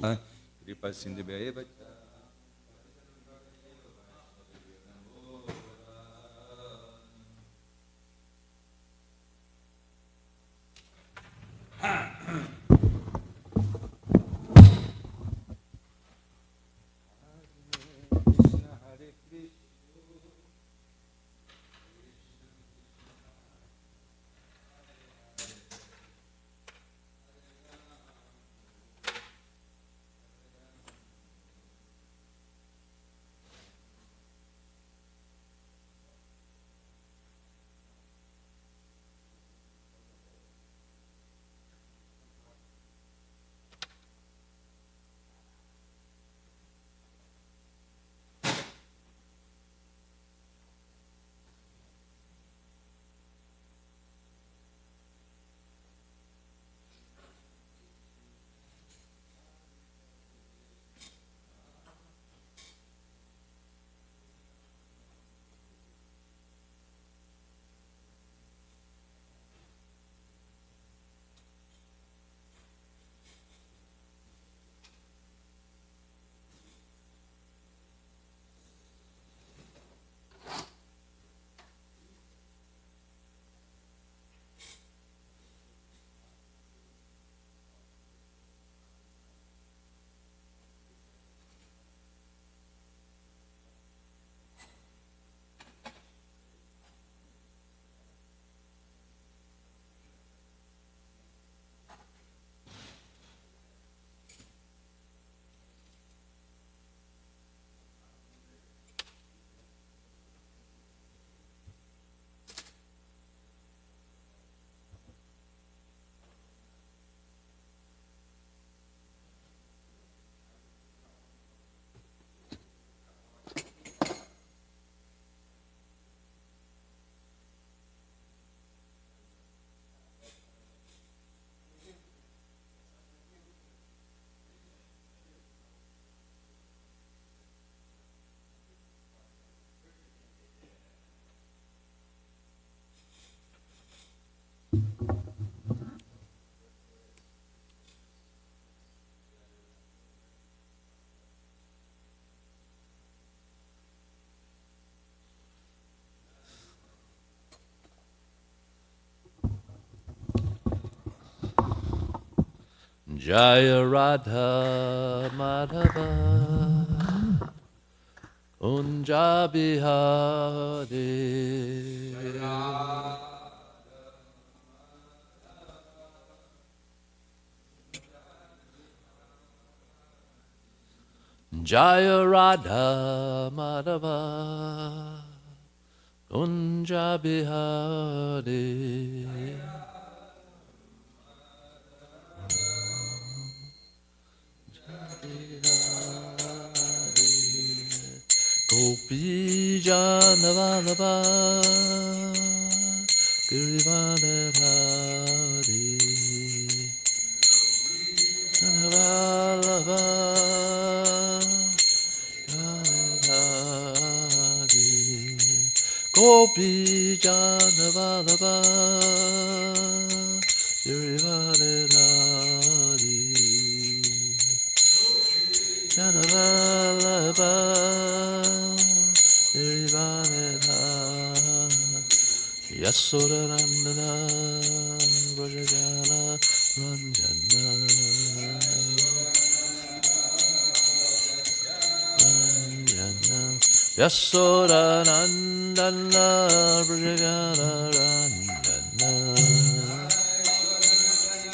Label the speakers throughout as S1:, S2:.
S1: Kripa Sindhubheva Jaya Radha Madhava Kunja Bihari Jaya Radha Madhava Kunja Bihari Gopi Janavalabha Girivanadhari Janavalabha Janavalabha Gopi Janavalabha Girivanadhari Janavalabha Yasodanandana Vrajagala Ranjana Ranjana Yasodanandana Vrajagala Ranjana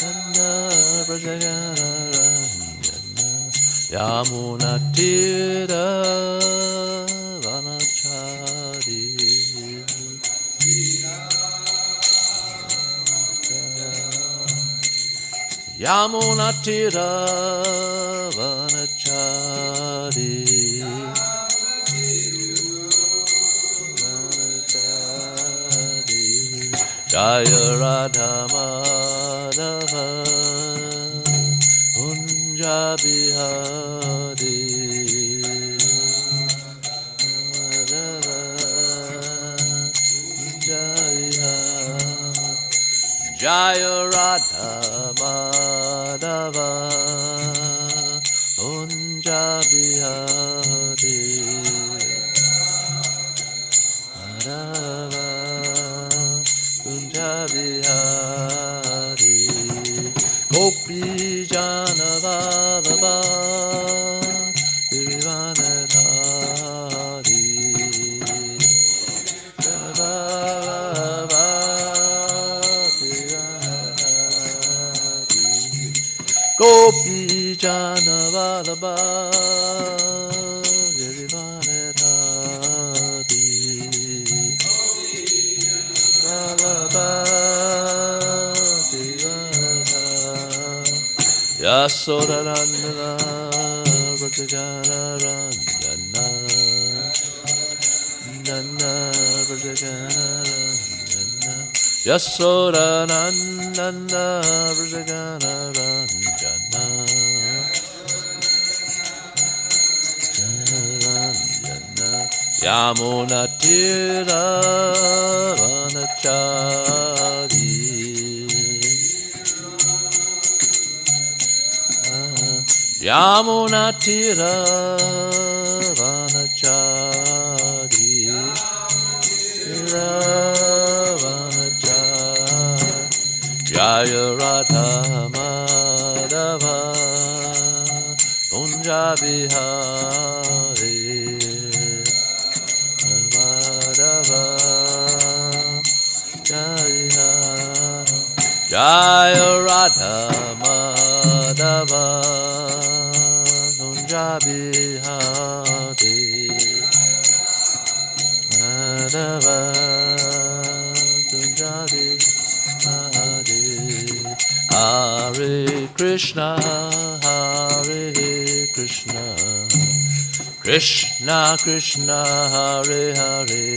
S1: Nanda Vrajagala Ranjana Yamuna Tira Vanachari Yamuna Tira Vanachari Jaya Radha Madhava Kunja Bihari Jaya Radha Madhava Kunja Bihari Madhava Kunja Bihari Gopi Jana Vallabha Girivanadhari Gopi Jana Vallabha Girivanadhari Vallabha Girivanadhari Yasodanandana Vrajagana Randana Nana Vrajagana Randana Yasodanandana Vrajagana Randana Randana Yamuna Tira Vanachari Yamuna Tira Vanachari Tira Vanachari Jaya Radha Madhava Kunja Bihari Madhava Jaya Jaya Radha Madhava Kunja Bihari Madhava Kunja Bihari Hare Krishna Hare Krishna Krishna Krishna Hare Hare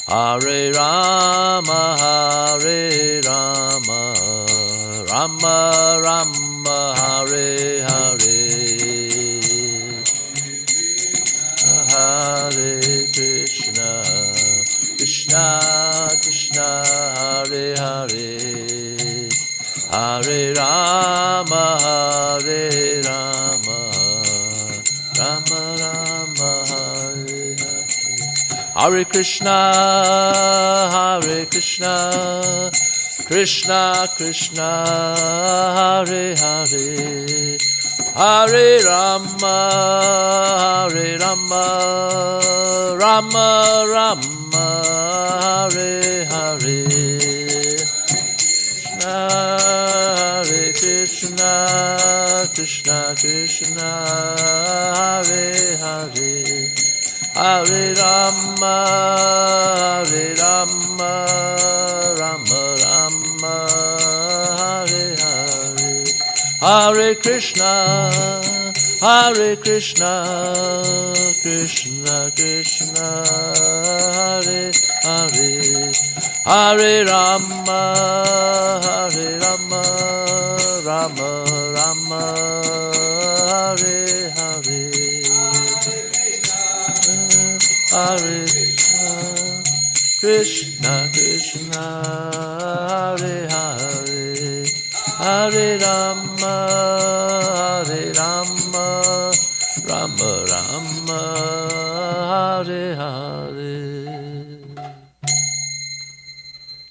S1: Hare Rama Hare Rama Rama Rama Hare Hare Hare Krishna Krishna Krishna Hare Hare Hare Rama Hare Rama Rama Rama Hare Hare Hare Krishna Hare Krishna Krishna Krishna Hare Hare Hare Rama Hare Rama Rama Rama Hare Hare Hare Krishna Krishna Krishna Hare Hare Hare Rama Hare Rama Rama Rama Hare Hare Hare Krishna Krishna Krishna Hare Hare Hare Rama Rama Rama Hare Hare Hare Krishna Krishna Hare Hare Hare Rama Rama Rama Hare Hare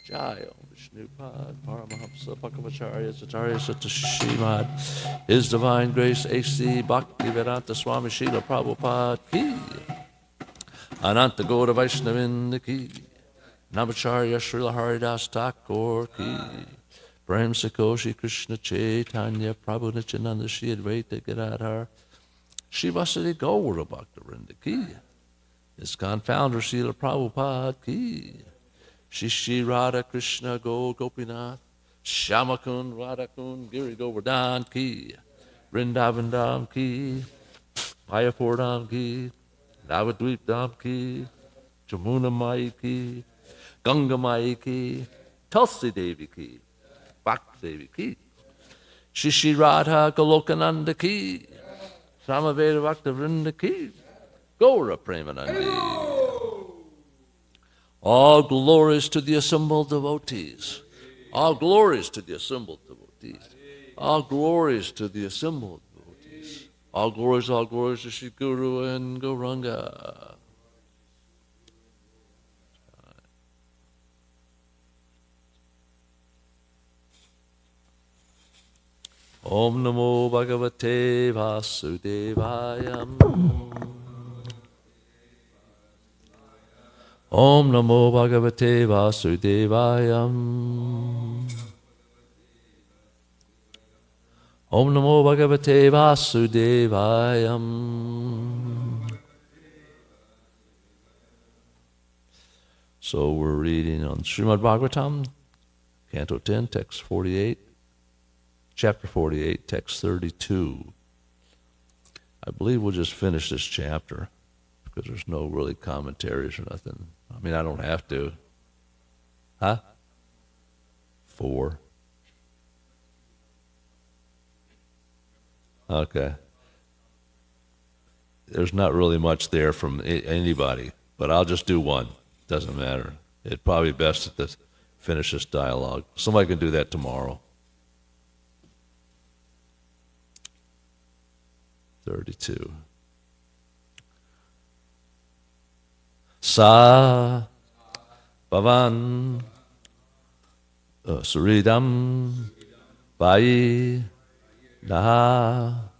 S1: Jai Om Vishnupad Paramahamsa Bhagavacharya Satarya Satashimad His Divine Grace A.C. Bhaktivedanta Swami Srila Prabhupada Ki Ananta Gaura Vaishnavinda Ki Namacharya Srila Haridas Thakur Ki Prem Sakoshi Krishna Chaitanya Prabhu Nityananda Shri Advaita Gadadhar Shivasati Gaura Bhaktivinoda Ki ISKCON Founder Srila Prabhupada Ki Shri Radha Krishna Gaur Gopinath Shyamakund Radhakund Giri Govardhan Ki Vrindavan Dham Ki Mayapur Dham Ki Navadvip Dham Ki Jamuna Mai Ki Ganga Mai Ki Tulsi Devi Ki Bhakti Devi Ki Shri Radha Golokananda Ki Samaveda Bhakta Vrinda Ki Gaura Premanandi. All glories to the assembled devotees. All glories to the assembled devotees. All glories to the assembled devotees. All glories to Shri Guru and Gauranga. Om Namo Bhagavate Vasudevaya. Om Namo Bhagavate Vasudevaya. Om Namo Bhagavate Vasudevaya. So we're reading on Srimad Bhagavatam, Canto 10, text 48, chapter 48, text 32. I believe we'll just finish this chapter because there's no really commentaries or nothing. I mean, I don't have to. Huh? 4. Okay. There's not really much there from anybody, but I'll just do one. Doesn't matter. It'd probably be best to finish this dialogue. Somebody can do that tomorrow. 32. Sa Bhavan Suridam Vai Naha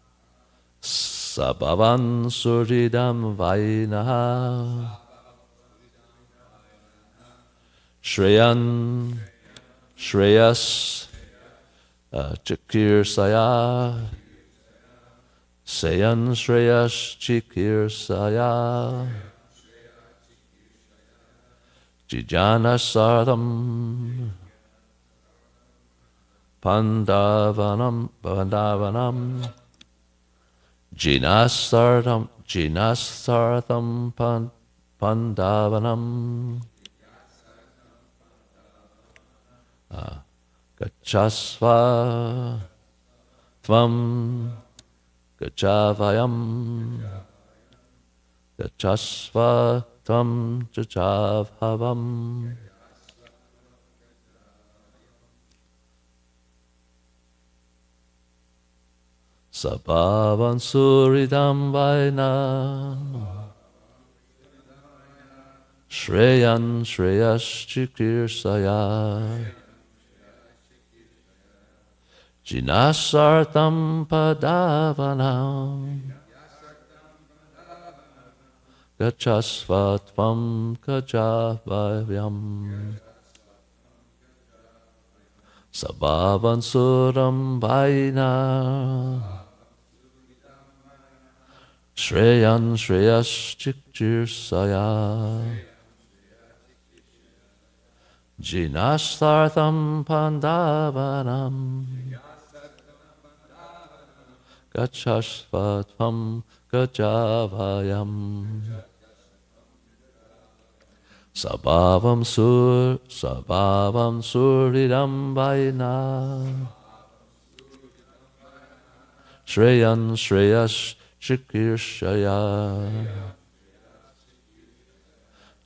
S1: Sa Bhavan Suridam Vai Naha Shreyan Shreyas Chikir Saya Sayan Shreyas Chikir Saya Jijana Sardam Pandavanam Jinasardam Pandavanam Gachasva Tvam Gachavayam Gachasva Tvam Gachavhavam Sabhavan Suridam Vaina Shreyan Shreyas Chikir Saya Jinasartam Padavanam Gachasvatvam Gajavavyam Sabhavan Suram Vaina Shreyan Shreyas Chikir Saya Jinasartam Pandavanam Gachasvatvam Gajavayam Sabhavam Suridam Vaina Shreyan Shreyas Chikir Shaya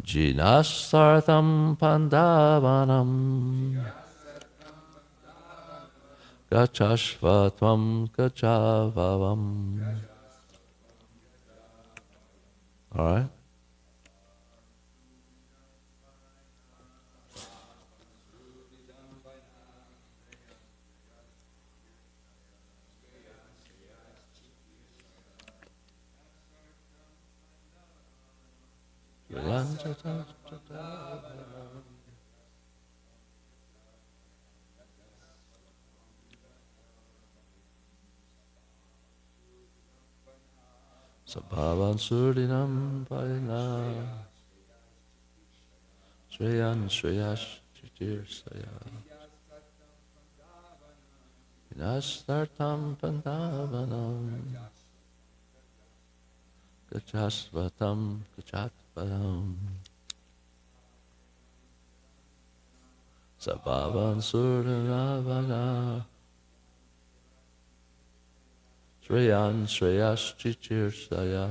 S1: Jinasartam Pandavanam Gachashvatvam Gachavavam. All right. Sabhavan Surinam Vaina Shreyan Shreyas Chitir Saya Vinastartam Pandavanam Gachasvatam Gachatvatam Sabhavan Surinam Vaina Shreyan Shreyas Chichir Saya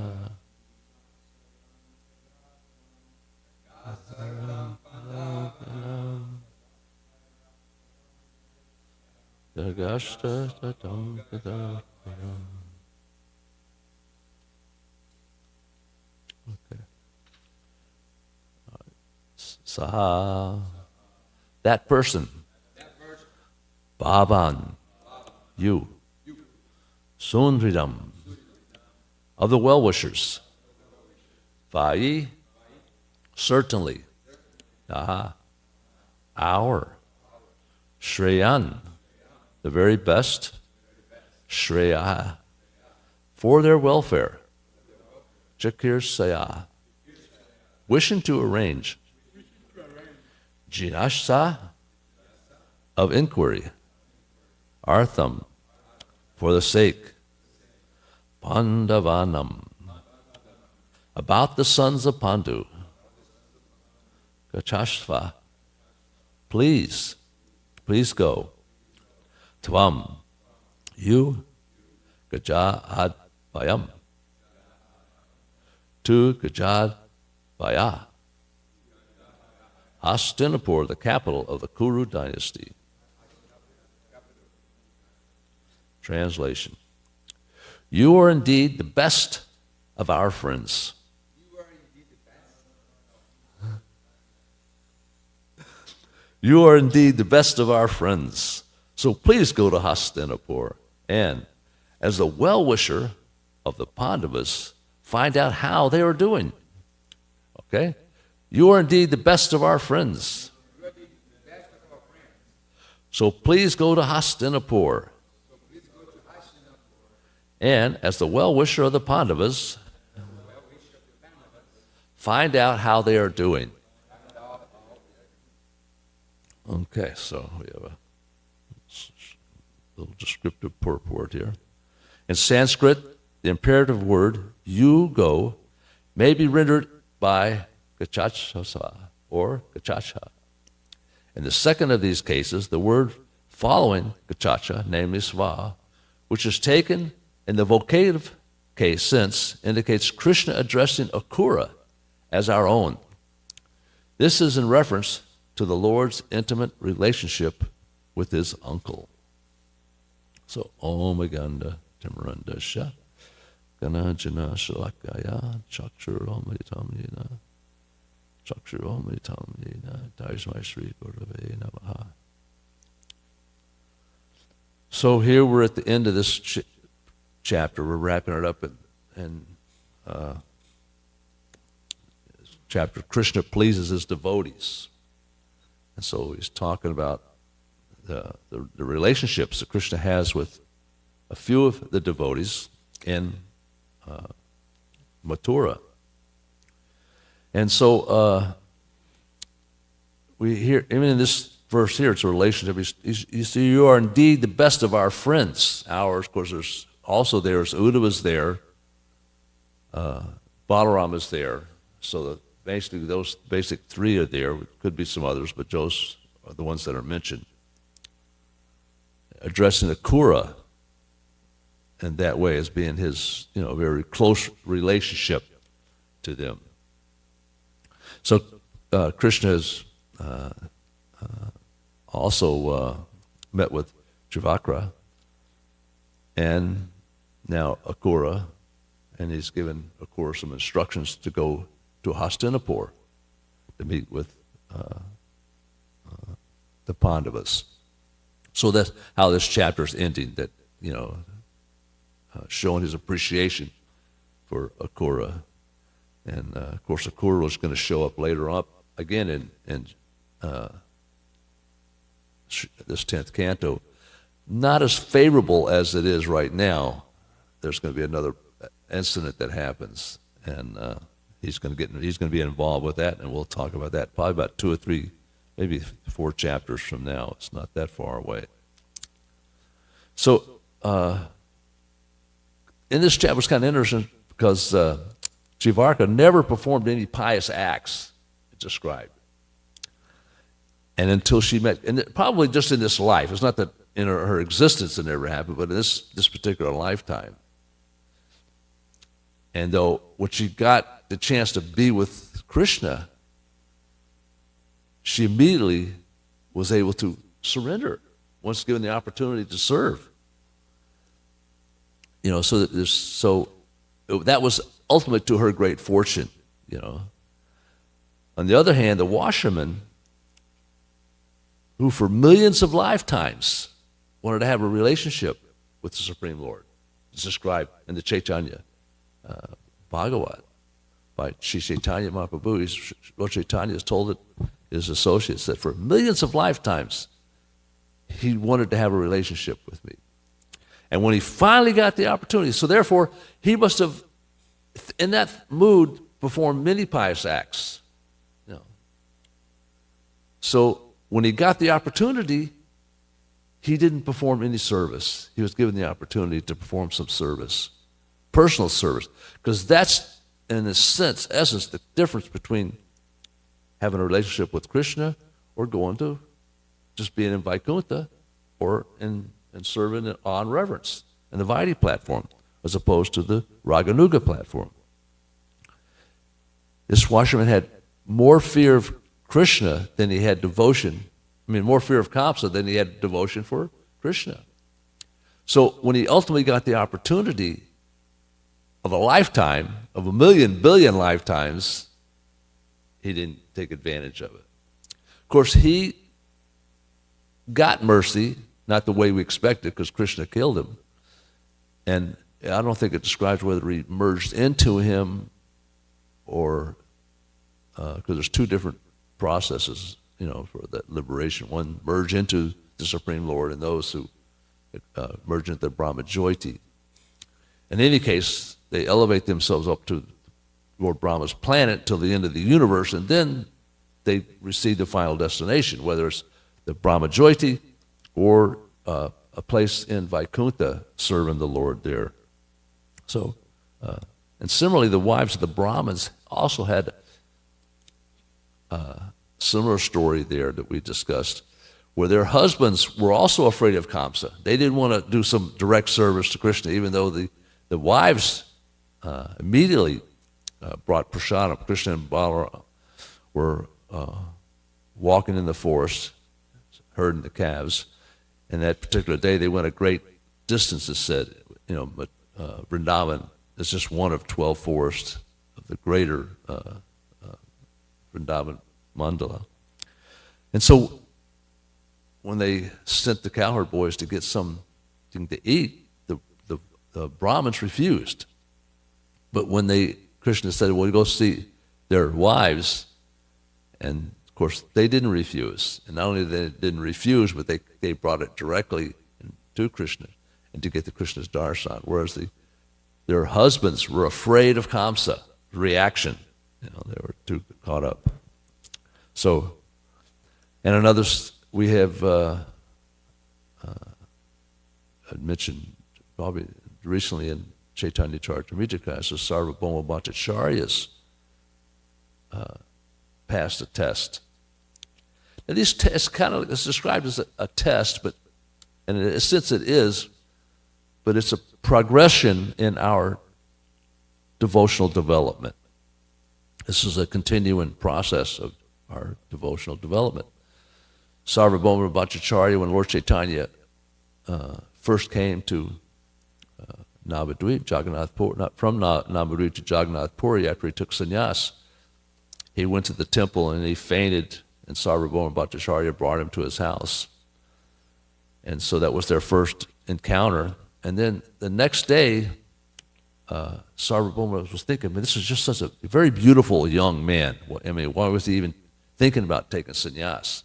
S1: Gargashta Tatam Kadam Saha. That person. Bhavan. You. Sundridam. Of the well-wishers. Vai. Certainly. Aha. Our. Shreyan. The very best. Shreya. For their welfare. Jakir Saya. Wishing to arrange. Jinashsa. Of inquiry. Artham. For the sake. Pandavanam. About the sons of Pandu. Gachashva. Please go. Tvam. You. Gajad Bayam. To Gajad Baya. Hastinapur, the capital of the Kuru dynasty. Translation. You are indeed the best of our friends. You are indeed the best of our friends. So please go to Hastinapur and, as the well-wisher of the Pandavas, find out how they are doing. Okay? You are indeed the best of our friends. So please go to Hastinapur. And, as the well-wisher of the Pandavas, find out how they are doing. Okay, so we have a little descriptive purport here. In Sanskrit, the imperative word, you go, may be rendered by gachacha or gachacha. In the second of these cases, the word following gachacha, namely sva, which is taken in the vocative case sense, indicates Krishna addressing Akura as our own. This is in reference to the Lord's intimate relationship with his uncle. So, Om Aganda Timrandasha Ganajana Shalakaya Chakshuromritamnina Chakshuromritamnina Daismai Sri Gurave Namaha. So here we're at the end of this chapter. We're wrapping it up and chapter. Krishna pleases his devotees. And so he's talking about the relationships that Krishna has with a few of the devotees in Mathura. And so we hear, even in this verse here, it's a relationship. You see, you are indeed the best of our friends. Ours, of course, there's also there's Uddhava is there, Balaram is there. So basically those basic three are there. Could be some others, but those are the ones that are mentioned. Addressing Akura in that way as being his, very close relationship to them. So Krishna has also met with Jivakra and now Akura, and he's given Akura some instructions to go to Hastinapur to meet with the Pandavas. So that's how this chapter is ending, that, showing his appreciation for Akura. And, of course, Akura was going to show up later on, again in this 10th canto. Not as favorable as it is right now. There's going to be another incident that happens, and he's going to be involved with that, and we'll talk about that probably about 2 or 3, maybe 4 chapters from now. It's not that far away. So in this chapter, it's kind of interesting because Jivarka never performed any pious acts, it's described. And until she met, and probably just in this life, it's not that in her existence it never happened, but in this particular lifetime. And though when she got the chance to be with Krishna, she immediately was able to surrender once given the opportunity to serve. So that was ultimate to her great fortune. On the other hand, the washerman, who for millions of lifetimes wanted to have a relationship with the Supreme Lord, is described in the Chaitanya Bhagavat by Sri Chaitanya Mahaprabhu. Lord Chaitanya has told his associates that for millions of lifetimes he wanted to have a relationship with me. And when he finally got the opportunity, so therefore he must have, in that mood, performed many pious acts. You know. So when he got the opportunity, he didn't perform any service. He was given the opportunity to perform some service, personal service, because that's, in a sense, essence, the difference between having a relationship with Krishna or going to just being in Vaikuntha or in serving in awe and reverence in the Vaidhi platform, as opposed to the Raganuga platform. This washerman had more fear of Krishna than he had devotion. I mean, more fear of Kamsa than he had devotion for Krishna. So when he ultimately got the opportunity of a lifetime, of 1,000,000 billion lifetimes, he didn't take advantage of it. Of course, he got mercy, not the way we expected, because Krishna killed him. And I don't think it describes whether he merged into him or, because there's two different processes, you know, for that liberation. One, merge into the Supreme Lord, and those who merge into the Brahma Jyoti. In any case, they elevate themselves up to Lord Brahma's planet till the end of the universe, and then they receive the final destination, whether it's the Brahma Jyoti or a place in Vaikuntha serving the Lord there. So, and similarly, the wives of the Brahmins also had a similar story there that we discussed, where their husbands were also afraid of Kamsa. They didn't want to do some direct service to Krishna, even though the wives immediately brought prasadam. Krishna and Balarama were walking in the forest, herding the calves, and that particular day they went a great distance, it said, you know, but Vrindavan is just one of 12 forests of the greater Vrindavan Mandala. And so when they sent the cowherd boys to get something to eat, the Brahmins refused. But when Krishna said, well, go see their wives, and of course they didn't refuse. And not only they didn't refuse, but they brought it directly to Krishna and to get the Krishna's darshan, whereas their husbands were afraid of Kamsa, reaction. You know, they were too caught up. So, and another, we have I mentioned probably recently in Chaitanya Charitamrita, so Sarvabhauma Bhattacharya's passed a test. Now these tests it's described as a test, but and in a sense it is, but it's a progression in our devotional development. This is a continuing process of our devotional development. Sarvabhauma Bhattacharya, when Lord Chaitanya first came to Navadvip, Jagannath-puri, from Navadvip to Jagannath-puri after he took sannyas, he went to the temple and he fainted, and Sarvabhauma Bhattacharya brought him to his house. And so that was their first encounter. And then the next day, Sarvabhauma was thinking, this is just such a very beautiful young man. I mean, why was he even thinking about taking sannyas?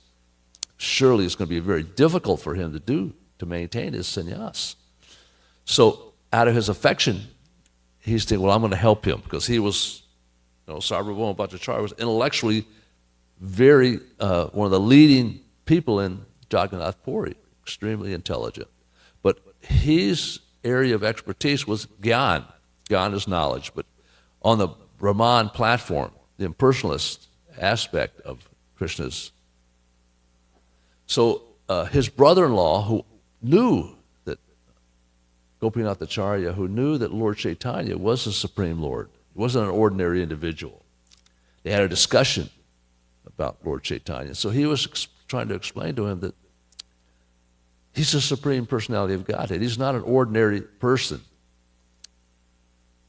S1: Surely it's going to be very difficult for him to maintain his sannyas. So out of his affection, he's thinking, well, I'm going to help him, because he was, Sarvabhauma Bhattacharya was intellectually very, one of the leading people in Jagannath-puri, extremely intelligent. But his area of expertise was Gyan. Gyan is knowledge. But on the Brahman platform, the impersonalist aspect of Krishna's. So his brother-in-law, who knew that Gopinath Acharya, who knew that Lord Chaitanya was the Supreme Lord, he wasn't an ordinary individual. They had a discussion about Lord Chaitanya. So he was trying to explain to him that he's the Supreme Personality of Godhead. He's not an ordinary person.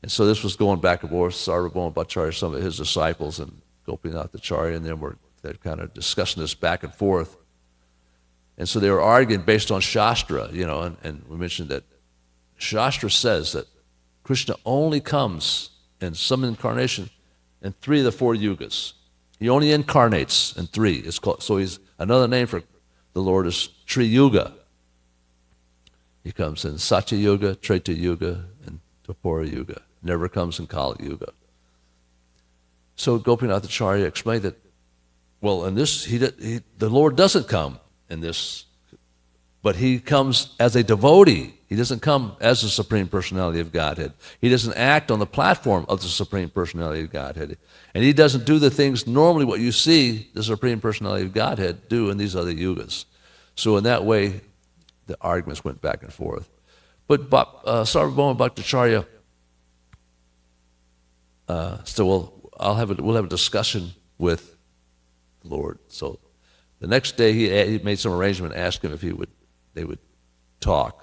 S1: And so this was going back and forth, Sarvabhauma Bhattacharya, some of his disciples, and Gopinath Acharya and them they're kind of discussing this back and forth. And so they were arguing based on Shastra, and we mentioned that Shastra says that Krishna only comes in some incarnation in 3 of the 4 yugas. He only incarnates in 3. So he's another name for the Lord is Tri Yuga. He comes in Satya Yuga, Treta Yuga, and Dwapara Yuga. Never comes in Kali Yuga. So Gopinath Acharya explained that, well, in this, the Lord doesn't come in this, but he comes as a devotee. He doesn't come as the Supreme Personality of Godhead. He doesn't act on the platform of the Supreme Personality of Godhead. And he doesn't do the things normally what you see the Supreme Personality of Godhead do in these other yugas. So in that way, the arguments went back and forth. But Sarvabhauma Bhattacharya, we'll have a discussion with the Lord. So the next day he made some arrangement, asked him if they would talk.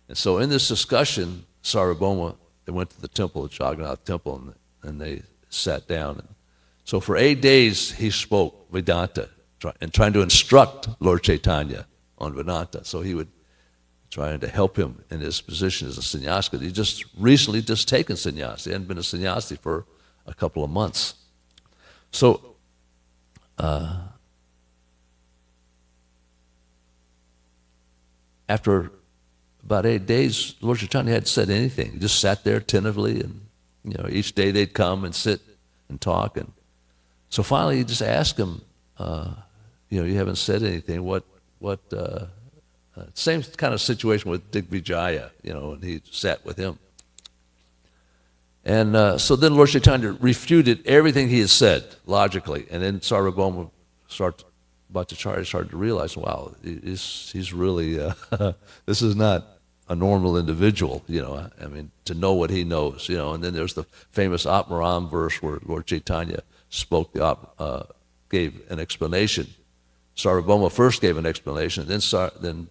S1: And so in this discussion, Sarvabhauma, they went to the temple, the Jagannath temple, and they sat down. And so for 8 days he spoke Vedanta, and trying to instruct Lord Chaitanya on Vedanta. So he would trying to help him in his position as a sannyasi, because he just recently taken sannyasi. He hadn't been a sannyasi for a couple of months. So after about 8 days, Lord Chaitanya hadn't said anything. He just sat there attentively, and each day they'd come and sit and talk. And so finally he just asked him, you haven't said anything. What same kind of situation with Digvijaya, and he sat with him. And so then Lord Chaitanya refuted everything he had said logically, and then Sarvabhauma Bhattacharya started to realize, wow, he's really, this is not a normal individual, to know what he knows, And then there's the famous Atmaram verse where Lord Chaitanya gave an explanation. Sarvabhauma first gave an explanation, then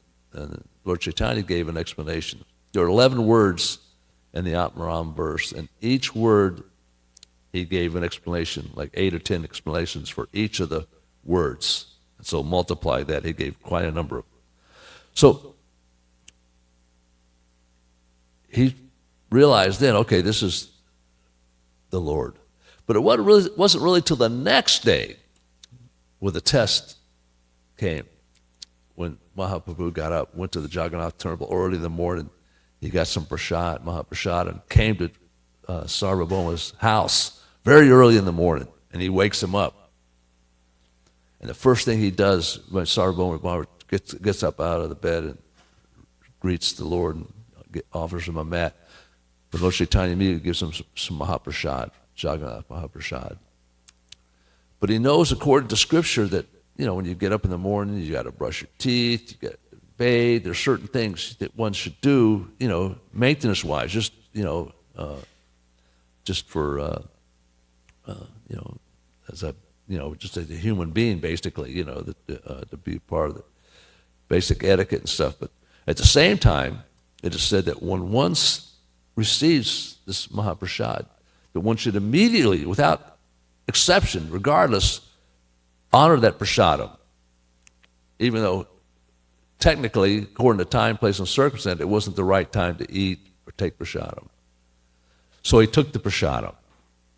S1: Lord Chaitanya gave an explanation. There are 11 words in the Atmaram verse, and each word he gave an explanation, like 8 or 10 explanations for each of the words. And so multiply that, he gave quite a number of. So he realized then, okay, this is the Lord. But it wasn't really till the next day where the test came, when Mahaprabhu got up, went to the Jagannath temple early in the morning. He got some Mahaprasad, and came to Sarvabhauma's house very early in the morning, and he wakes him up. And the first thing he does when Sarvabhauma gets up out of the bed and greets the Lord and offers him a mat, but Lord Chaitanya immediately gives him some Mahaprasad, Jagannath Mahaprasad. But he knows, according to Scripture, that when you get up in the morning, you got to brush your teeth, you got to bathe. There's certain things that one should do, maintenance-wise, just for, as a, just as a human being, basically, to be part of the basic etiquette and stuff. But at the same time, it is said that when one receives this Mahaprasad, that one should immediately, without exception, regardless, honor that prasadam, even though technically, according to time, place, and circumstance, it wasn't the right time to eat or take prasadam. So he took the prasadam,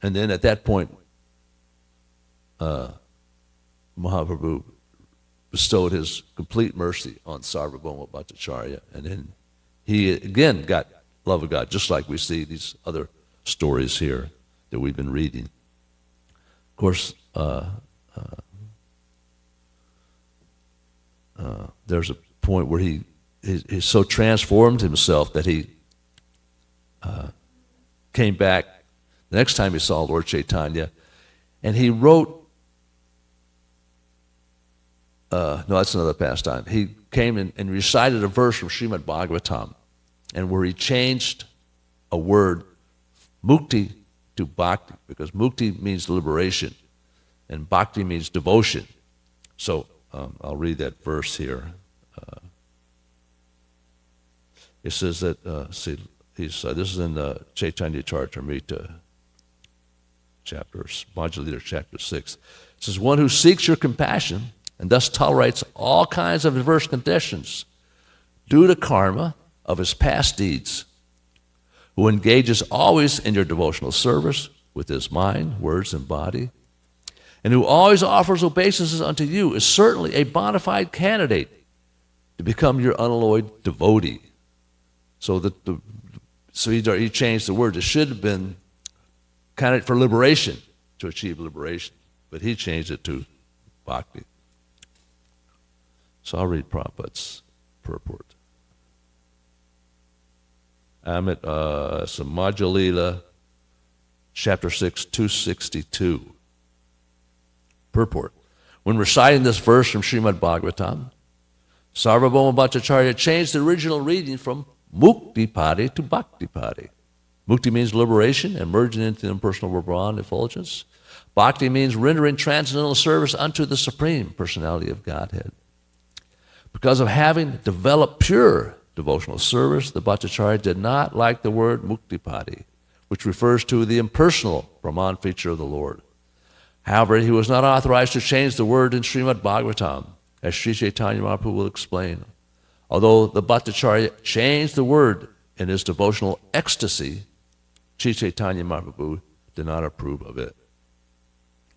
S1: and then at that point, Mahaprabhu bestowed his complete mercy on Sarvabhauma Bhattacharya, and then he again got love of God, just like we see these other stories here that we've been reading. Of course, there's a point where he so transformed himself that he came back the next time he saw Lord Chaitanya, and he wrote, no, that's another pastime. He came and recited a verse from Srimad Bhagavatam, and where he changed a word, mukti, to bhakti, because mukti means liberation, and bhakti means devotion. So I'll read that verse here. It says that, this is in the Chaitanya Charitamrita, Modulator chapter 6. It says, one who seeks your compassion and thus tolerates all kinds of adverse conditions due to karma of his past deeds, who engages always in your devotional service with his mind, words, and body, and who always offers obeisances unto you, is certainly a bona fide candidate to become your unalloyed devotee. So he changed the word. It should have been candidate for liberation, to achieve liberation, but he changed it to bhakti. So I'll read Prabhupada's purport. I'm at Samadjalila, chapter 6, 262. Purport. When reciting this verse from Srimad Bhagavatam, Sarvabhauma Bhattacharya changed the original reading from Mukti Padi to Bhakti Padi. Mukti means liberation and merging into the impersonal Brahman effulgence. Bhakti means rendering transcendental service unto the Supreme Personality of Godhead. Because of having developed pure devotional service, the Bhattacharya did not like the word Muktipadi, which refers to the impersonal Brahman feature of the Lord. However, he was not authorized to change the word in Srimad Bhagavatam, as Sri Chaitanya Mahaprabhu will explain. Although the Bhattacharya changed the word in his devotional ecstasy, Sri Chaitanya Mahaprabhu did not approve of it.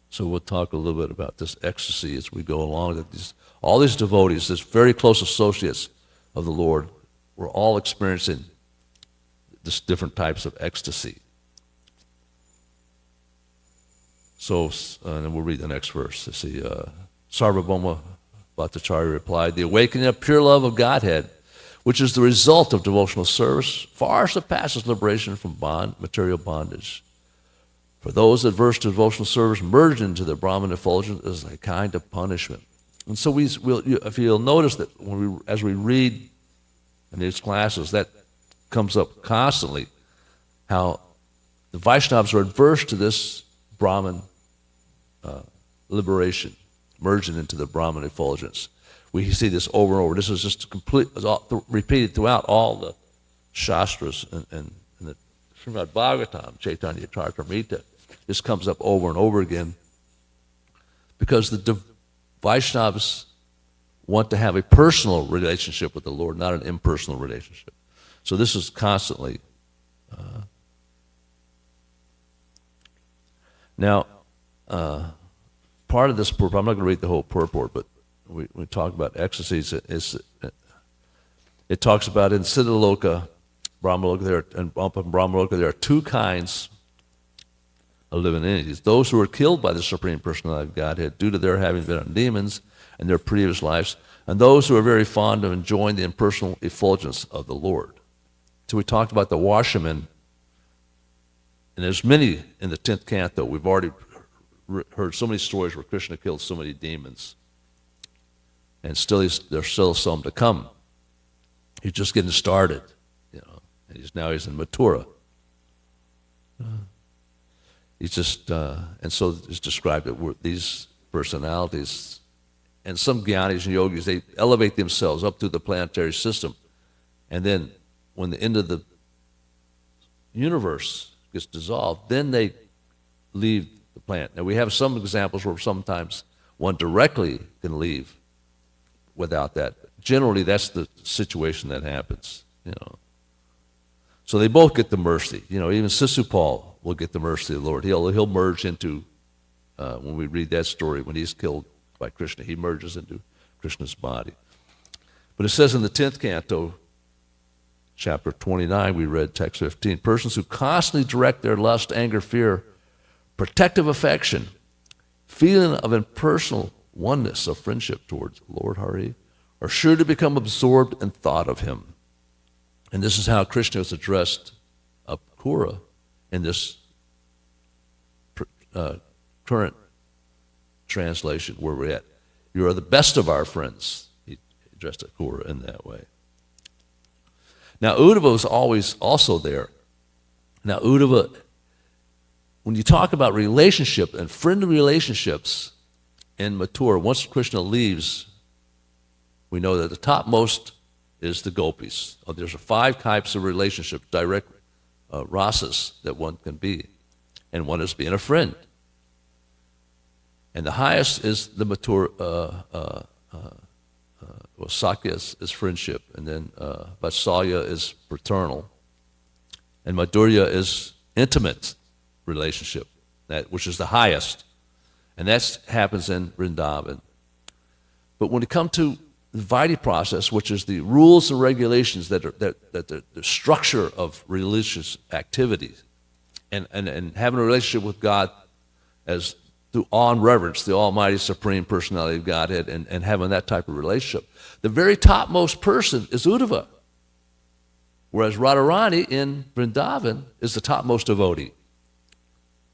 S1: So we'll talk a little bit about this ecstasy as we go along. That all these devotees, these very close associates of the Lord, were all experiencing this different types of ecstasy. So, and then we'll read the next verse. You see, Sarvabhauma Bhattacharya replied, the awakening of pure love of Godhead, which is the result of devotional service, far surpasses liberation from material bondage. For those adverse to devotional service merged into the Brahman effulgence is a kind of punishment. And so if you'll notice that as we read in these classes, that comes up constantly, how the Vaishnavas are adverse to this Brahman liberation, merging into the Brahman effulgence. We see this over and over. This is just repeated throughout all the Shastras and the Srimad Bhagavatam, Chaitanya Charitamrita. This comes up over and over again because the Vaishnavas want to have a personal relationship with the Lord, not an impersonal relationship. So this is constantly. Now, part of this purport, I'm not going to read the whole purport, but we talk about ecstasies. It talks about in Siddhaloka, Brahmaloka, and up in Brahmaloka, there are two kinds of living entities. Those who are killed by the Supreme Personality of Godhead due to their having been on demons in their previous lives, and those who are very fond of enjoying the impersonal effulgence of the Lord. So we talked about the washermen, and there's many in the 10th canto. We've already heard so many stories where Krishna killed so many demons, and there's still some to come. He's just getting started, and now he's in Mathura. He's just, and so it's described that these personalities, and some jnanis and yogis, they elevate themselves up through the planetary system, and then when the end of the universe gets dissolved, then they leave the planet. Now we have some examples where sometimes one directly can leave without that. Generally, that's the situation that happens. So they both get the mercy. Even Sisupal will get the mercy of the Lord. He'll merge into, when we read that story, when he's killed by Krishna, he merges into Krishna's body. But it says in the 10th canto, chapter 29, we read text 15, persons who constantly direct their lust, anger, fear, protective affection, feeling of impersonal oneness of friendship towards Lord Hari, are sure to become absorbed in thought of him. And this is how Krishna is addressed of Kura in this current translation where we're at. You are the best of our friends. He addressed Kura in that way. Now, Uddhava is always also there. Now, Uddhava, when you talk about relationship and friendly relationships in Mathura, once Krishna leaves, we know that the topmost is the gopis. There's 5 types of relationships, direct rasas that one can be. and one is being a friend. And the highest is the mature, Sakya is friendship, and then Vatsalya is fraternal, and Madhurya is intimate relationship, which is the highest, and that happens in Vrindavan. But when it comes to the Vaidhi process, which is the rules and regulations that the structure of religious activities, and having a relationship with God as through awe and reverence, the Almighty Supreme Personality of Godhead, and having that type of relationship. The very topmost person is Uddhava, whereas Radharani in Vrindavan is the topmost devotee,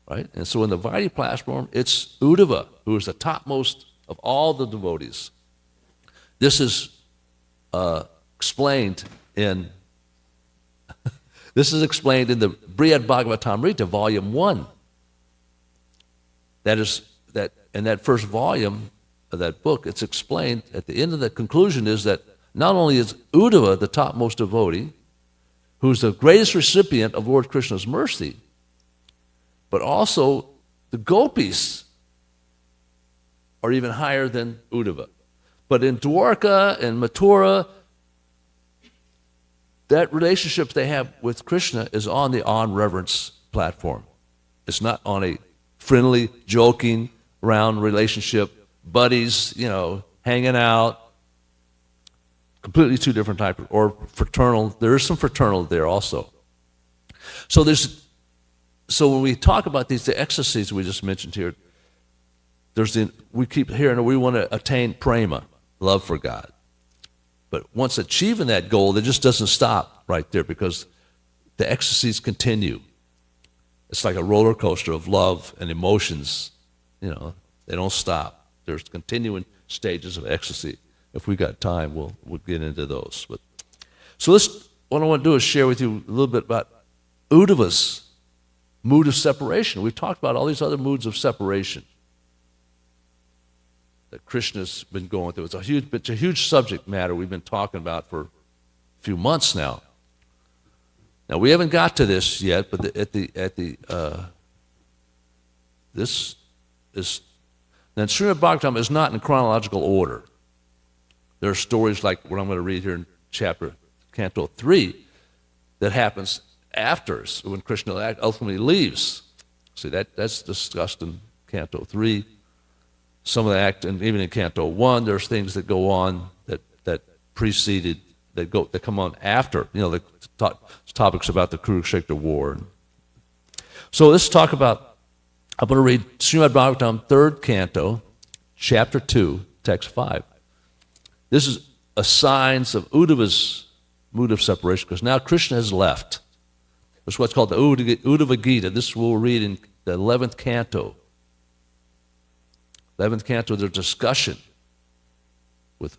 S1: right? And so in the Vaidhi platform, it's Uddhava who is the topmost of all the devotees. This is explained in the Brihad Bhagavatamrita, Volume 1. That is, that in that first volume of that book, it's explained at the end of the conclusion is that not only is Uddhava the topmost devotee, who's the greatest recipient of Lord Krishna's mercy, but also the gopis are even higher than Uddhava. But in Dwarka and Mathura, that relationship they have with Krishna is on the on-reverence platform. It's not on a friendly, joking, around relationship, buddies, hanging out. Completely two different types, or fraternal. There is some fraternal there also. So when we talk about the ecstasies we just mentioned here, we keep hearing we want to attain prema, love for God. But once achieving that goal, it just doesn't stop right there, because the ecstasies continue. It's like a roller coaster of love and emotions. They don't stop. There's continuing stages of ecstasy. If we got time, we'll get into those. So what I want to do is share with you a little bit about Uddhava's mood of separation. We've talked about all these other moods of separation that Krishna's been going through. It's a huge subject matter we've been talking about for a few months now. Now we haven't got to this yet, but this is then Srimad Bhagavatam is not in chronological order. There are stories like what I'm going to read here in Canto 3 that happens after, when Krishna ultimately leaves. See, that's discussed in Canto 3. Some of the act, and even in Canto 1, there's things that go on that preceded, that come on after. The topics about the Kurukshetra war. So let's talk about. I'm going to read Srimad Bhagavatam, 3rd Canto, Chapter 2, Text 5. This is a signs of Uddhava's mood of separation, because now Krishna has left. It's what's called the Uddhava Gita. This we'll read in the 11th Canto. 11th Canto, there's discussion with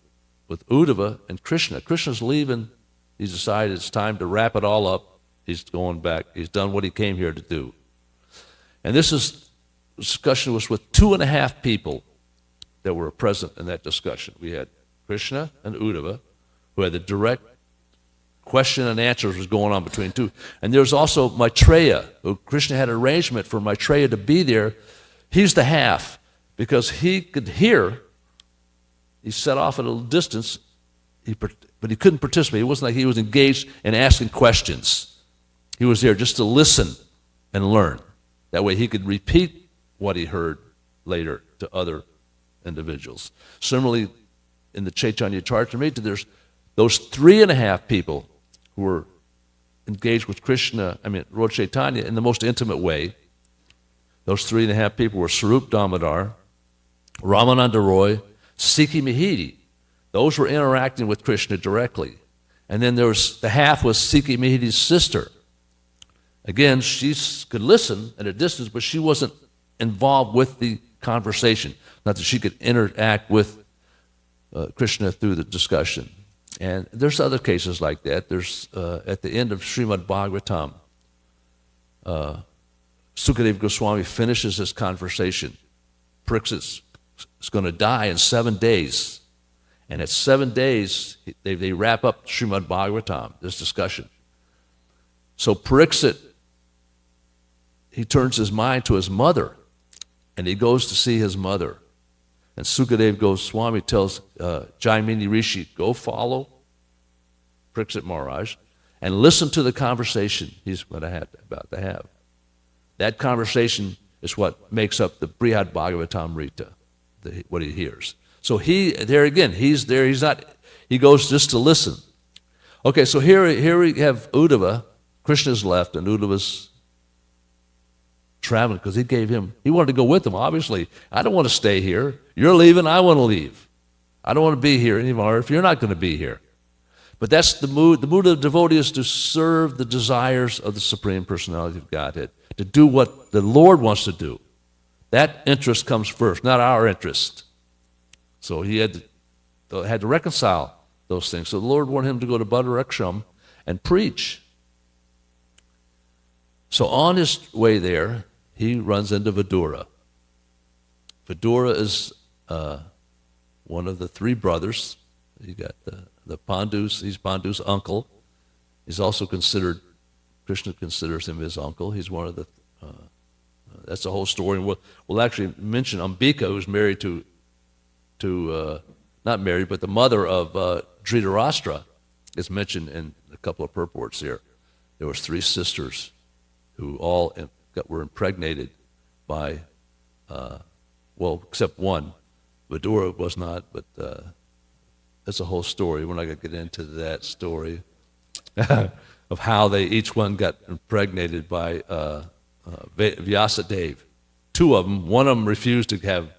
S1: Uddhava and Krishna. Krishna's leaving. He's decided it's time to wrap it all up. He's going back. He's done what he came here to do. And this discussion was with 2.5 people that were present in that discussion. We had Krishna and Uddhava, who had the direct question and answers was going on between two. And there's also Maitreya, who Krishna had an arrangement for Maitreya to be there. He's the half, because he could hear. He set off at a little distance, but he couldn't participate. It wasn't like he was engaged in asking questions. He was there just to listen and learn. That way he could repeat what he heard later to other individuals. Similarly, in the Chaitanya Charitamrita, there's those 3.5 people who were engaged with Lord Chaitanya in the most intimate way. Those 3.5 people were Sarup Damodar, Ramananda Roy, Sikhi Mahidi. Those were interacting with Krishna directly. And then there was the half was Sikhi Mahidi's sister. Again, she could listen at a distance, but she wasn't involved with the conversation. Not that she could interact with Krishna through the discussion. And there's other cases like that. There's at the end of Srimad Bhagavatam, Sukadeva Goswami finishes his conversation. Parikshit is going to die in 7 days. And at 7 days, they wrap up Srimad Bhagavatam, this discussion. So Parikshit, he turns his mind to his mother, and he goes to see his mother. And Sukadev Goswami tells Jaimini Rishi, go follow Parikshit Maharaj and listen to the conversation he's about to have. That conversation is what makes up the Brihad Bhagavatamrita, what he hears. So there again, he's there, he goes just to listen. Okay, so here we have Uddhava. Krishna's left, and Uddhava's traveling because he wanted to go with him, obviously. I don't want to stay here. You're leaving, I want to leave. I don't want to be here anymore if you're not going to be here. But that's the mood. The mood of the devotee is to serve the desires of the Supreme Personality of Godhead, to do what the Lord wants to do. That interest comes first, not our interest. So he had to reconcile those things. So the Lord wanted him to go to Badaraksham and preach. So on his way there, he runs into Vidura. Vidura is one of the three brothers. You got the Pandus. He's Pandu's uncle. He's also considered, Krishna considers him his uncle. He's one of the, that's the whole story. And we'll actually mention Ambika, who's married to not married, but the mother of Dhritarashtra is mentioned in a couple of purports here. There was three sisters who all were impregnated by, except one. Vidura was not, but that's a whole story. We're not going to get into that story of how they each one got impregnated by Vyasadeva. Two of them, one of them refused to have a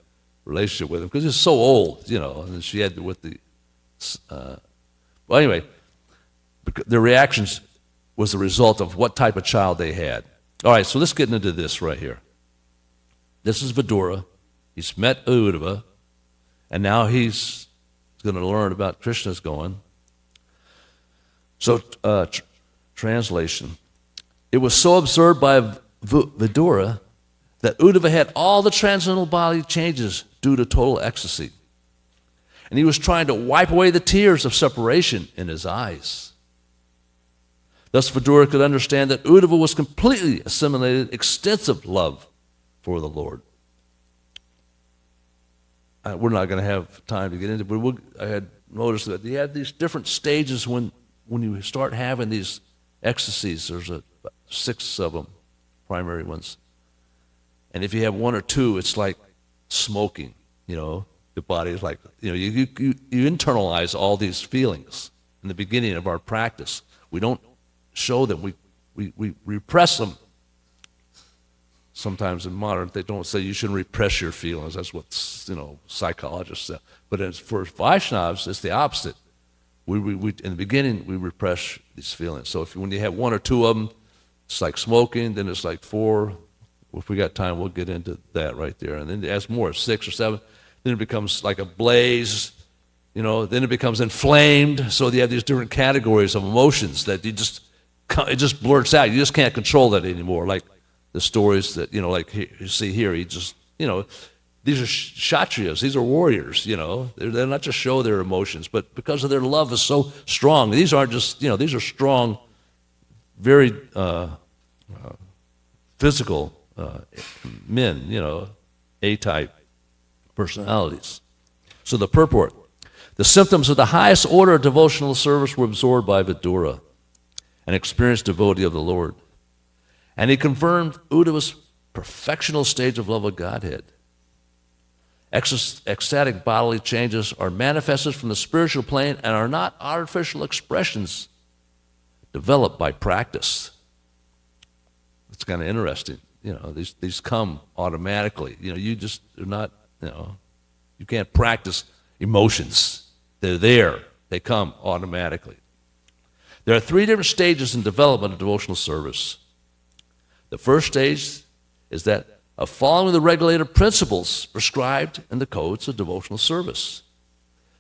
S1: relationship with him because he's so old, and she had with the, well, anyway, their reactions was the result of what type of child they had. All right, so let's get into this right here. This is Vidura. He's met Uddhava, and now he's going to learn about Krishna's going. So, translation. It was so observed by Vidura that Uddhava had all the transcendental body changes due to total ecstasy. And he was trying to wipe away the tears of separation in his eyes. Thus, Vidura could understand that Uddhava was completely assimilated extensive love for the Lord. We're not going to have time to get into it, but I had noticed that you have these different stages when you start having these ecstasies. There's 6 of them, primary ones. And if you have 1 or 2, it's like smoking, the body is like, you internalize all these feelings in the beginning of our practice. We don't show them, we repress them. Sometimes in modern, they don't say you shouldn't repress your feelings. That's what, psychologists say. But for Vaishnavas, it's the opposite. We in the beginning, we repress these feelings. So when you have 1 or 2 of them, it's like smoking, then it's like 4. If we got time, we'll get into that right there. And then as more, 6 or 7, then it becomes like a blaze, then it becomes inflamed. So you have these different categories of emotions that it just blurts out. You just can't control that anymore. Like the stories that, like you see here, these are kshatriyas, these are warriors, They're not just show their emotions, but because of their love is so strong. These aren't just, these are strong, very physical men, A-type personalities. So the purport. The symptoms of the highest order of devotional service were absorbed by Vidura, an experienced devotee of the Lord. And he confirmed Uddhava's perfectional stage of love of Godhead. Ecstatic bodily changes are manifested from the spiritual plane and are not artificial expressions developed by practice. It's kind of interesting. These come automatically. They're not, you can't practice emotions. They're there. They come automatically. There are 3 different stages in development of devotional service. The first stage is that of following the regulative principles prescribed in the codes of devotional service.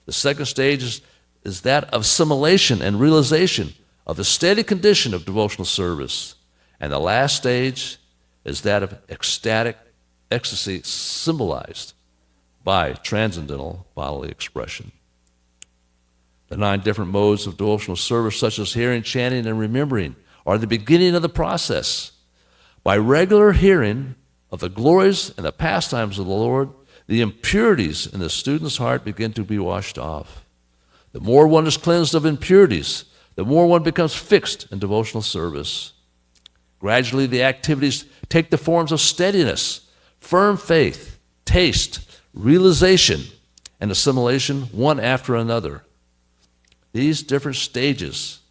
S1: The second stage is that of assimilation and realization of the steady condition of devotional service. And the last stage is that of ecstatic ecstasy symbolized by transcendental bodily expression. The 9 different modes of devotional service, such as hearing, chanting, and remembering, are the beginning of the process. By regular hearing of the glories and the pastimes of the Lord, the impurities in the student's heart begin to be washed off. The more one is cleansed of impurities, the more one becomes fixed in devotional service. Gradually, the activities take the forms of steadiness, firm faith, taste, realization, and assimilation one after another. These different stages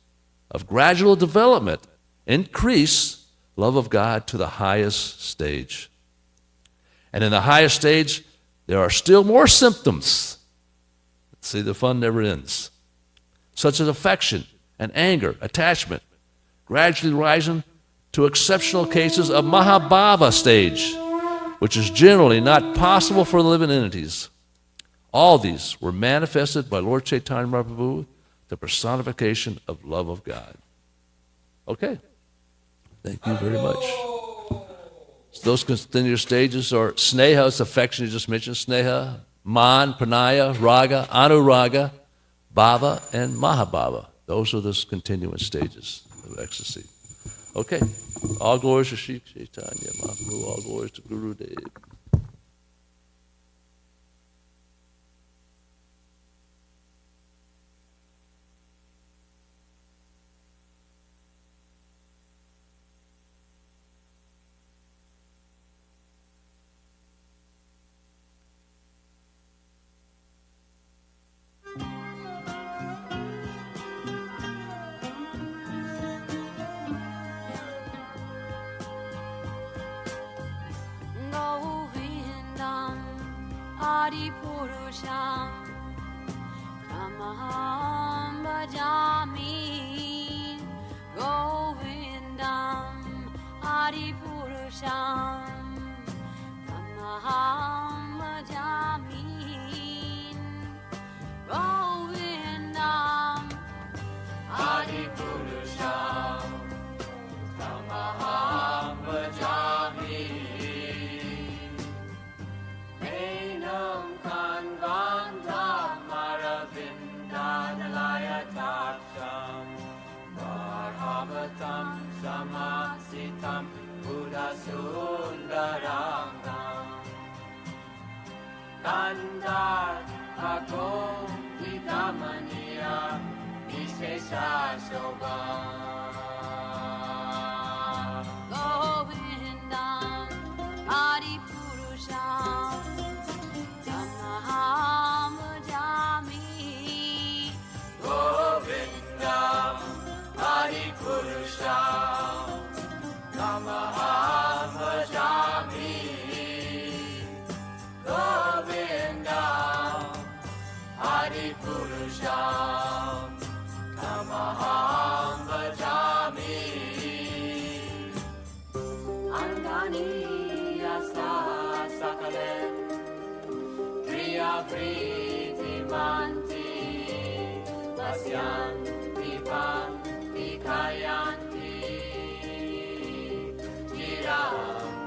S1: of gradual development increase love of God to the highest stage. And in the highest stage, there are still more symptoms. See, the fun never ends. Such as affection and anger, attachment, gradually rising to exceptional cases of Mahabhava stage, which is generally not possible for living entities. All these were manifested by Lord Chaitanya Mahaprabhu, the personification of love of God. Okay. Thank you very much. So those continuous stages are sneha, it's affection, you just mentioned sneha, man, pranaya, raga, anuraga, bhava, and mahabhava. Those are the continuous stages of ecstasy. Okay. All glories to Sri Chaitanya Mahaprabhu, all glories to Guru Dev.
S2: Purusham Tamaham Bhajami Govindam Adi Purusham Tamaham Bhajami Govindam Adi Purusham Tamaham Bhajami Enam Kanvandam Maravindadalaya Taksham Varhavatam Samasitam Buddhasundarangam Kandar Akom Vidamaniya Vishesha Shobha Govindam Adi Purusham Tamaham Bhajami Govindam Adi Purusham Tamaham Bhajami Govindam Adi Purusham Tamaham Bhajami Angani Yasa Sakalem Priya Priti Manti Vasyan Vivan Vikayanti Chiram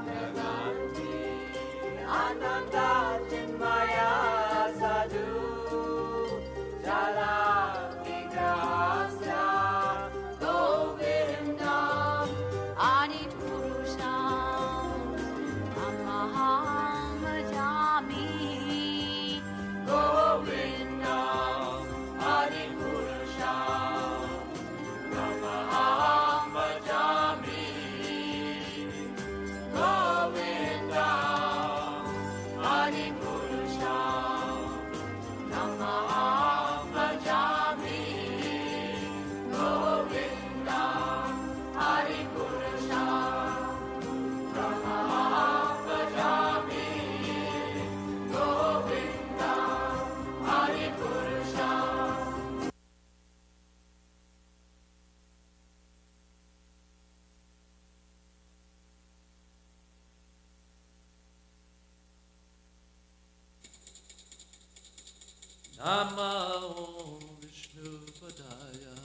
S2: Naganti Ananda Chinmaya Sadhu Jala Vigrahasya Govindam Adi Purusham Tamaham Bhajami Govindam Adi Purusham Tamaham Bhajami Govindam Adi Purusham Tamaham Bhajami Govindam Adi Purusham Tamaham Bhajami Govindam Adi Purusham.
S1: Namo Vishnu Padaya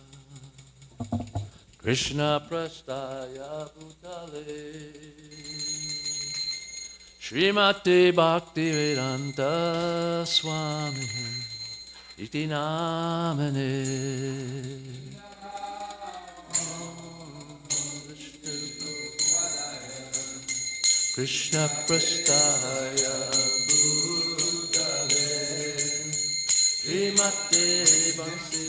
S1: Krishna Prastaya Bhutale Srimati Bhaktivedanta Swami Iti Namane Namo Vishnu Padaya Krishna Prastaya Bhutale Srimate Bhakti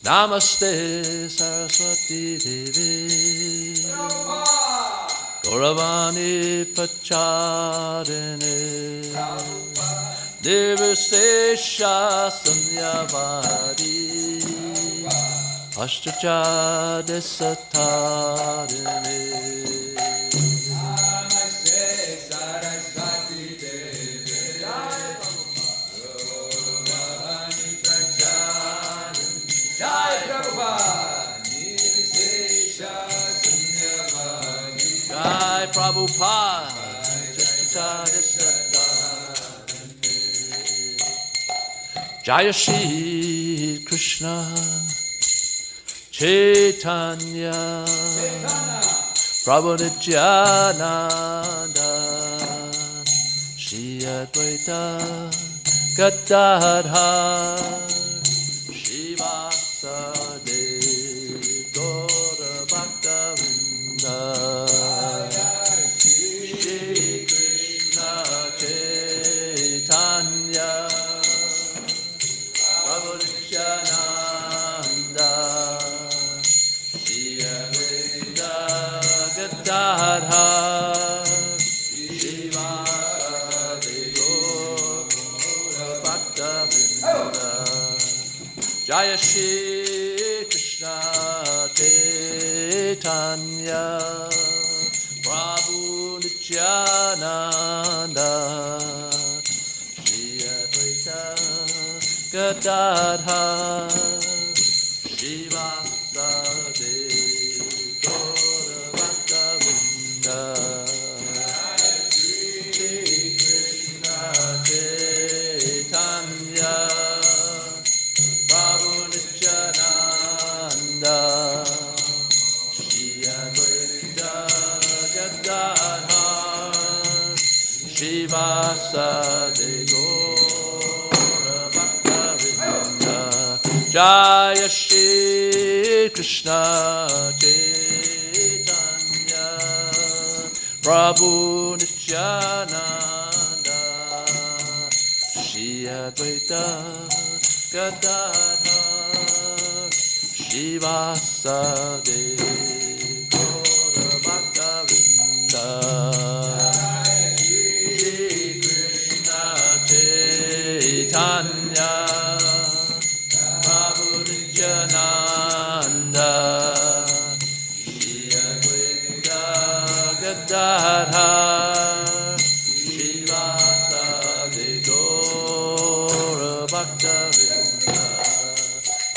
S1: Namaste Saraswati Devi Gauravani Pacharine Nirvisesha Samyavadi Ashtacha Desatarine
S3: Namaste Saraswati Devi Gauravani Pacharine Jai Prabhupada Nirvisesha Samyavadi
S1: Jai Prabhupada Jaya Shri Krishna Chaitanya Prabhu Nityananda Shri Advaita Gadadhar Shivasade Gaura Bhaktavinda Shri Krishna Chaitanya Prabhu Nityananda Shri Advaita Gadadhar Shivasade Gaura Bhaktavinda Jaya Shri Krishna Chaitanya Prabhu Nityananda Shri Advaita Gadadhar Shivasade Gaura Bhaktavinda Shri Krishna Chaitanya Prabhu Nityananda Shri Advaita Gadadhar Shivasade Gaura Bhaktavinda Jaya Shri Krishna Chaitanya Prabhu Nityananda Shri Advaita Gadadhar Shivasade Gaura Bhaktavinda Shri Krishna Chaitanya Prabhu Nityananda Shri Advaita Gadadhar Shivasade Gaura Bhaktavinda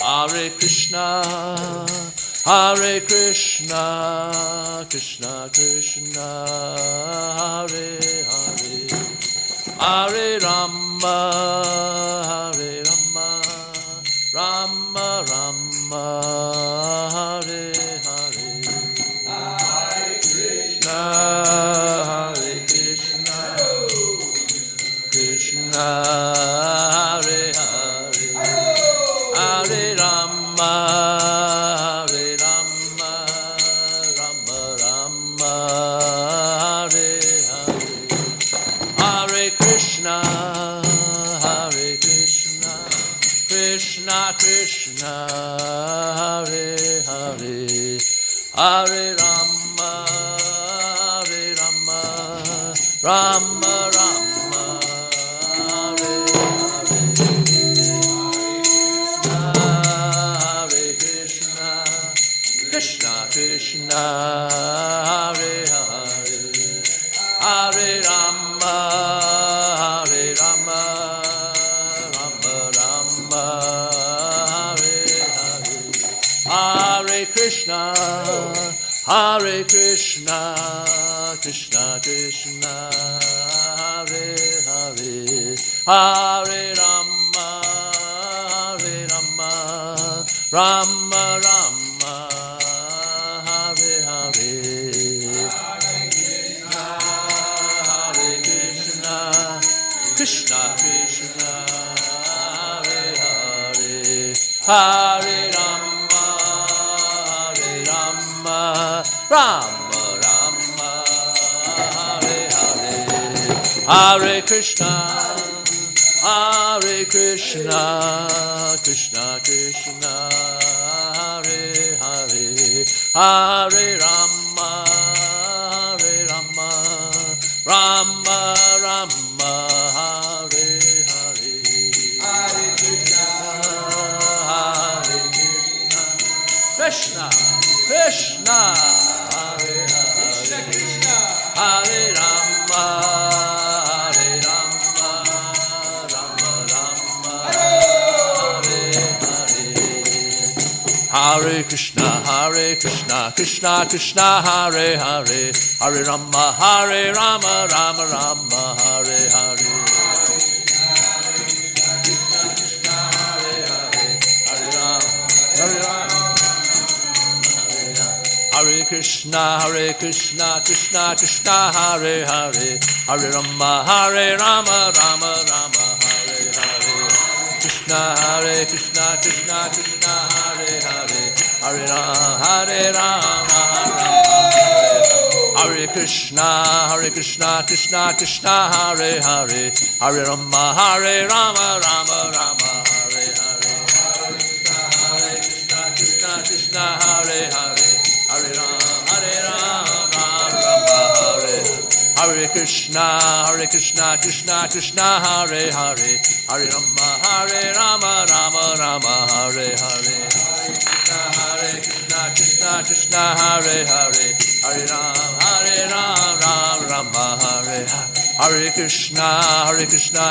S1: Hare Krishna Hare Krishna Krishna Krishna Hare Hare Hare Rama Hare Rama Rama Rama Hare Hare Hare Krishna Hare Krishna Krishna Hare Hare Hare Rama Hare Rama Rama Rama Hare Hare Hare Krishna Hare Krishna Krishna Krishna Hare Hare Hare Rama Hare Rama Rama Rama Hare Hare Krishna Krishna Krishna Hare Hare Hare Rama Hare Rama Rama Rama Hare Hare Hare Krishna Hare Krishna Krishna Krishna Hare Hare Hare Rama Hare Rama Rama Rama Hare Hare Hare Krishna Krishna Krishna Hare Hare Hare Rama Rama Rama, Hare Hare, Hare Krishna, Hare Krishna, Krishna Krishna, Hare Hare, Hare Rama, Hare Rama, Rama Rama, Hare Hare,
S3: Hare Krishna,
S1: Hare Krishna, Krishna, Hare Hare,
S3: Krishna,
S1: Hare Rama, Hare Rama, Rama Rama, Hare Hare, Hare Krishna, Krishna Krishna, Hare Hare, Hare Rama, Rama Rama, Hare Hare. Hare Krishna, Krishna Krishna, Hare Hare, Hare Rama, Rama Rama, Hare Hare. Krishna, Krishna Krishna, Hare Hare, Hare Rama, Rama. Hare Krishna, Krishna Krishna, Hare Hare, Hare Rama, Rama Rama, Hare Hare. Krishna, Krishna, Hare Hare, Hare Rama, Rama Hare. Hare Krishna, Krishna Krishna, Hare Hare, Hare Rama, Rama Rama, Hare Hare. Krishna, Krishna, Hare Hare, Hare Rama, Rama Hare. Hare Krishna, Krishna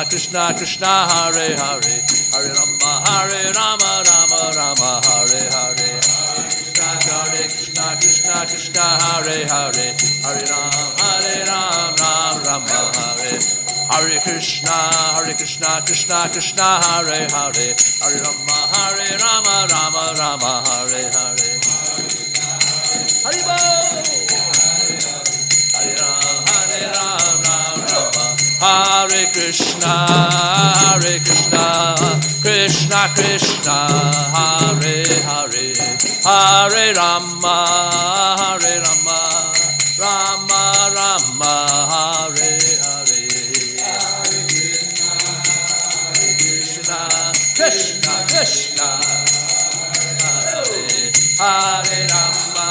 S1: Krishna, Hare Hare, Hare Rama, Rama Rama, Hare Hare. Krishna, Krishna, Hare Hare, Hare Rama, Rama Hare. Hare Krishna, Krishna Krishna, Hare Hare, Hare Rama, Rama Rama, Hare Hare. Haribo. Hare Rama, Rama. Hare Krishna, Krishna Krishna, Hare Hare, Hare Rama, Rama Rama, Hare Hare. Krishna, Krishna, Hare Rama,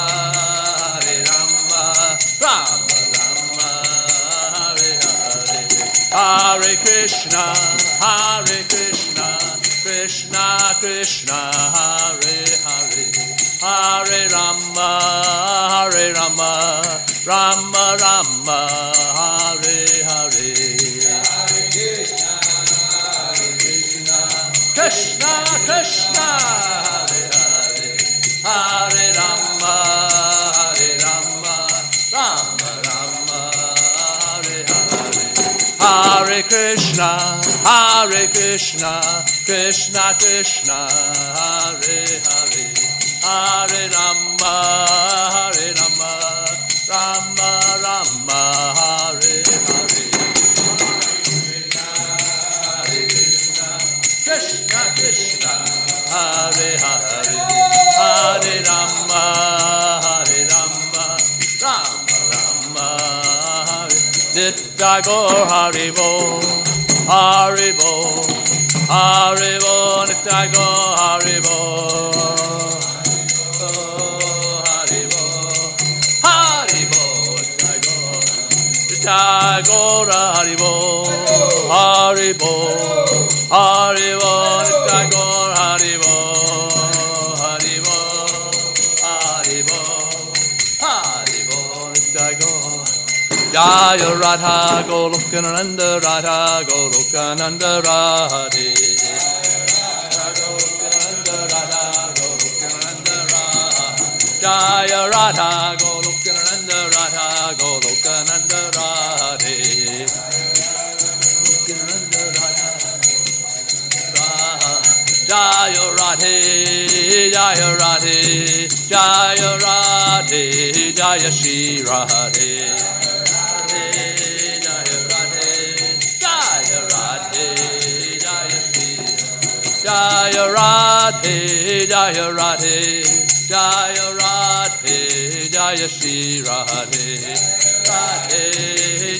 S1: Rama Rama, Hare Hare. Hare Krishna, Krishna Krishna, Hare Hare, Hare Rama, Rama Rama, Hare Hare. Krishna, Krishna, Hare Hare, Hare Rama, Rama Rama, Hare Hare. Hare Krishna, Krishna Krishna, Hare Hare, Hare Rama, Rama Rama, Hare Hare. Krishna, Krishna, Hare Hare, Hare Rama, Rama Rama, Hare. Nitya Gaur Haribo, Haribo, Haribo, Nitya Gaur Haribo, Haribo, Haribo, Nitya Gaur Haribo, Haribo, Haribo, Nitya Gaur Haribo, Haribo, Haribo, Haribo, Nitya Gaur. Jaya Radha Golokananda, Radha Golokananda, Radhe. Jaya Radha Golokananda, Radha Golokananda, Radhe. Jaya Radhe, Jaya Radhe, Jaya Radhe, Jaya Shri Radhe. Jaya Radhe, Jaya Radhe, Jaya Shri. Jaya Radhe, Jaya Radhe, Jaya Radhe, Jaya Jaya Shri Radhe, Radhe,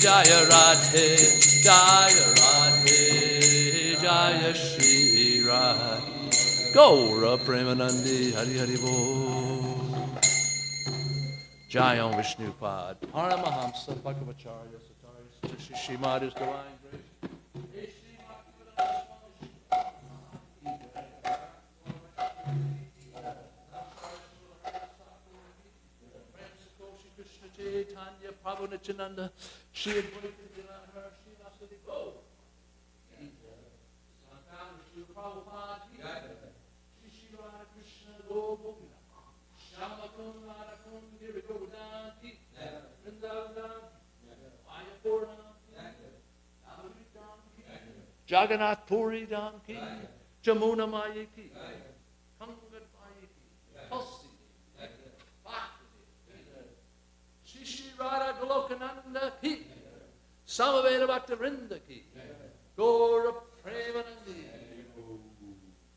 S1: Jaya Radhe, Jaya Radhe, Jaya Shri Radhe. Gaura Premanandi, Hari Hari Bol. Jayam Vishnu Pad, Paramahamsa, Bhagavacharya, Satarya, Shrimad Divine Grace. Chaitanya, Prabhu Nityananda, Shri Advaita Gadadhar, Shri Vasudeva Go. Shri Prabhupada, Shri Shri Radha Krishna Gopina, Shamakun Radhakun Giri Govardhanti, Vrindavan, Mayapura, Jagannath Puri Danki, Jamuna Mayaki, Kangat Mayaki, Tulsi. Radha Golokananda ki, Samaveda Bhakta Vrinda ki, Gaura Premanandi.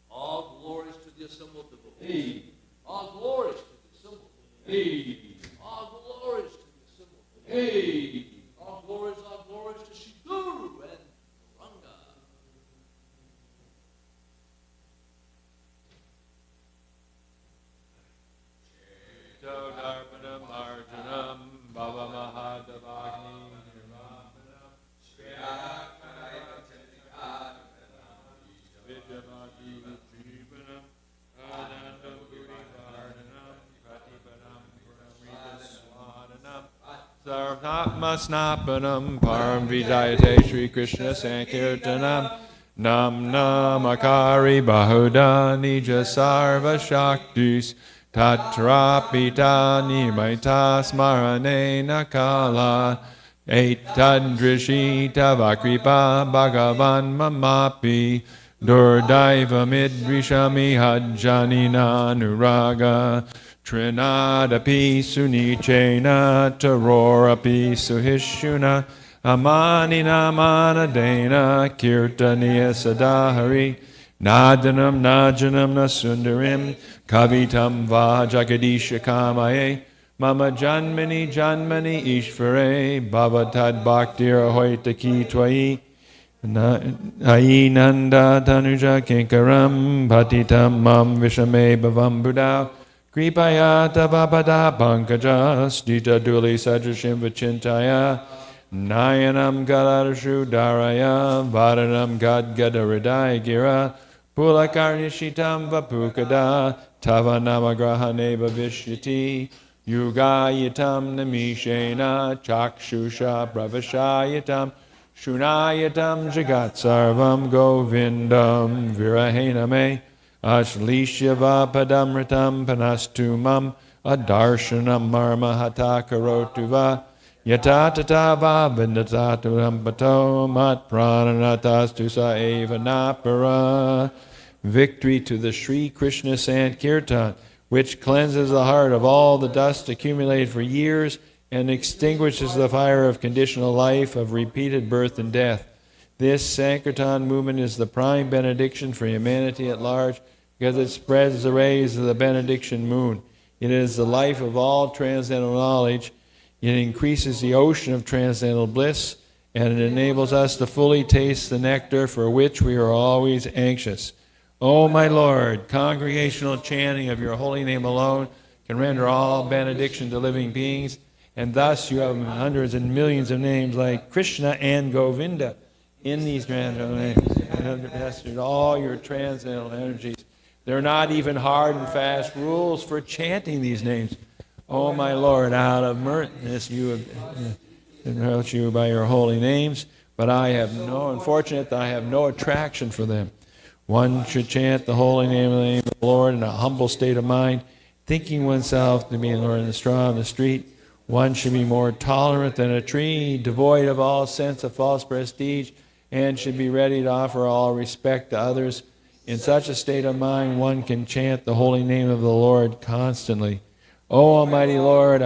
S1: All glories to the assembled devotees. All glories to the assembled devotees. All glories to the assembled devotees. All glories to Shri Guru and Ranga.
S4: Darpanam Arjanam Baba Mahadavagni Nirvamanam Sriyakanaya Chandikadavanam Vidyamati Jivanam Adandam Gurivardanam Pratipanam Puramrita Swadanam Sarvatma Snapanam Param Vijayate Shri Krishna Sankirtanam Nam Namakari Bahuda Nija Sarva Shaktis Tatrapita nimaita smarane nakala etadrishita vakripa bhagavan mamapi durdaiva midrishami hajjanina nuraga trinadapi sunichena tarorapi suhishuna amanina manadena kirtaniya sadahari Nadanam Najanam Nasundarim Kavitam Va Jagadisha Kamaye Mama Janmani Janmani Ishvare Bhavatad Bhaktir Ahoitaki Twai Ainanda Tanuja Kinkaram Bhatitam Mam Vishame Bhavam Buddha Kripaya Tavapada Pankaja Stita Duli Sadrashim Vachintaya Nayanam Gadarshu Daraya Varanam Gadgadaridaya Gira Pulakarnishitam Vapukada Tavanamagrahane Bhavishyati Yugayatam Namishena Chakshusha Pravashayatam Shunayatam Jagat Sarvam Govindam Virahename Ashlishya Padamritam Panastumam Adarshanam Marmahata Karotuva Yatatava Vindatatam Pato Mat Prananatas Sa Eva Napara. Victory to the Sri Krishna Sankirtan, which cleanses the heart of all the dust accumulated for years and extinguishes the fire of conditional life, of repeated birth and death. This Sankirtan movement is the prime benediction for humanity at large because it spreads the rays of the benediction moon. It is the life of all transcendental knowledge. It increases the ocean of transcendental bliss, and it enables us to fully taste the nectar for which we are always anxious. O my Lord, congregational chanting of your holy name alone can render all benediction to living beings, and thus you have hundreds and millions of names like Krishna and Govinda in these transcendental names. You have invested all your transcendental energies. There are not even hard and fast rules for chanting these names. O my Lord, out of mercy you have enriched you by your holy names, but I have unfortunate that I have no attraction for them. One should chant the holy name of the Lord in a humble state of mind, thinking oneself to be Lord in the straw on the street. One should be more tolerant than a tree, devoid of all sense of false prestige, and should be ready to offer all respect to others. In such a state of mind, one can chant the holy name of the Lord constantly. O Almighty Lord,